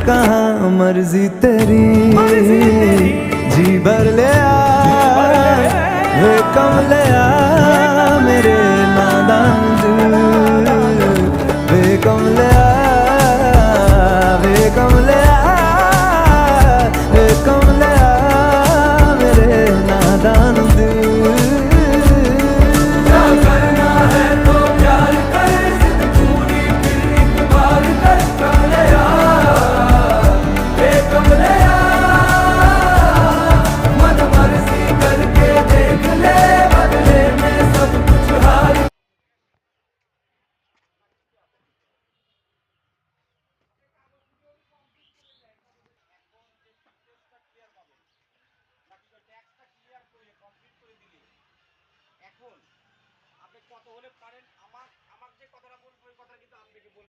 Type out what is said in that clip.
कहाँ मर्जी तेरी जी भर ले वे कम ले मेरे नादान दिल वे कम ले वे कम ले वे कम ले मेरे नादान दिल এখন আপনি কত হলে পারেন আমার আমার যে কথাটা বলবো ওই কথাটা কিন্তু আপনাকে বলবো।